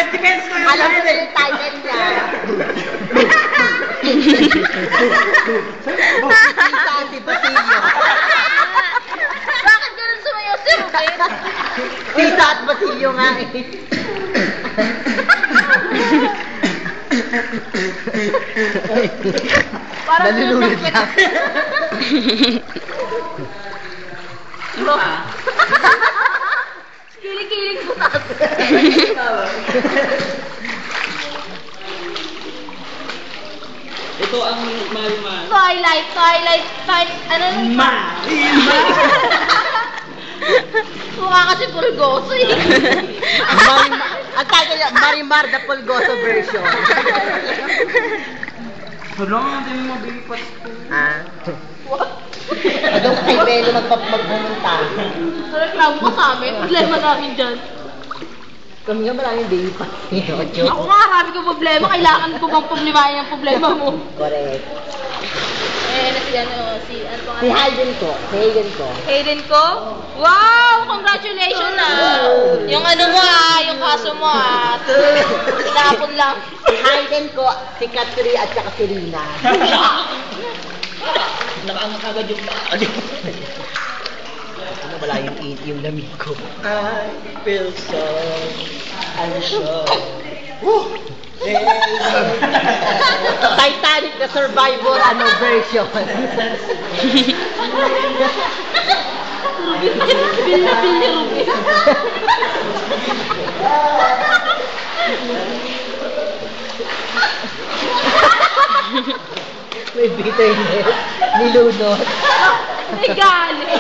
Depends ko yung Alam mo yung title niya. Tita Antipatillo. Bakit ganun sumayaw si Ruben? Tita at Basilio nga eh. Parang Nalulunod yung lang. Kiling-kiling ko taas. Ito ang Marimar. Twilight, ano? Marimar! Mukha kasi purgoso eh. Ang title niya, Marimar the Pulgoso version. Hala, hindi mo mabipas ko. Ah? Adong kay Belo magpumunta. Reklamo ko sa amin. Problema namin dyan. Kami nga maraming baby pa. Ako nga, marami ko problema. Kailangan ko bang problemahin ang problema mo? Correct. Ano Si Hayden ko. Hayden ko? Wow! Congratulations Yung ano mo yung kaso mo tinapon lang. Si Hayden ko, si Katri at saka si Rina. Nakaangat agad yung Ano wala yung lamig ko. I feel so unsure. Titanic na survival version. Bil na bil ni Ruben. May bitterness. Nilunod. May galit.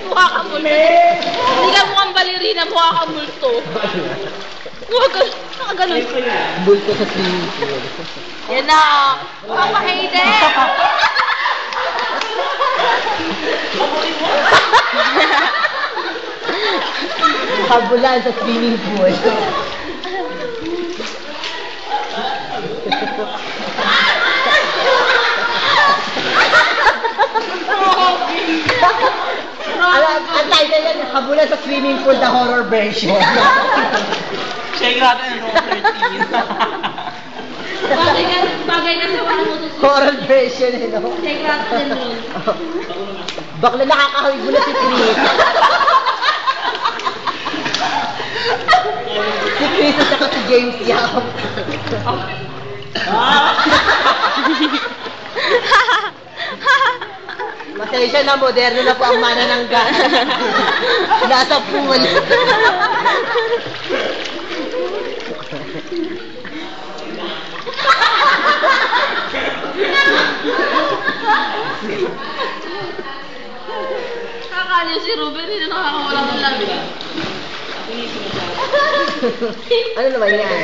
Mukha ka multo. Hindi ka mukhang balerina, mukha ka multo. Nakaganon. Bulto sa swimming pool. Yan na. Mukha ka Hayden. Kabulan sa swimming pool. Ang title yan, Kabulan sa swimming pool, the horror version. Check natin ang room 13. Bagay na sa wala mo to. Horror version, no? Check natin nun. Bakla nakakahawig mo na si Chris. Si Chris at saka si James Yap. Masensya na, moderno na po ang mananangga. Nasa pool. Kakaliw si Ruben, hindi na nakakawala ng labi. Ano naman yan?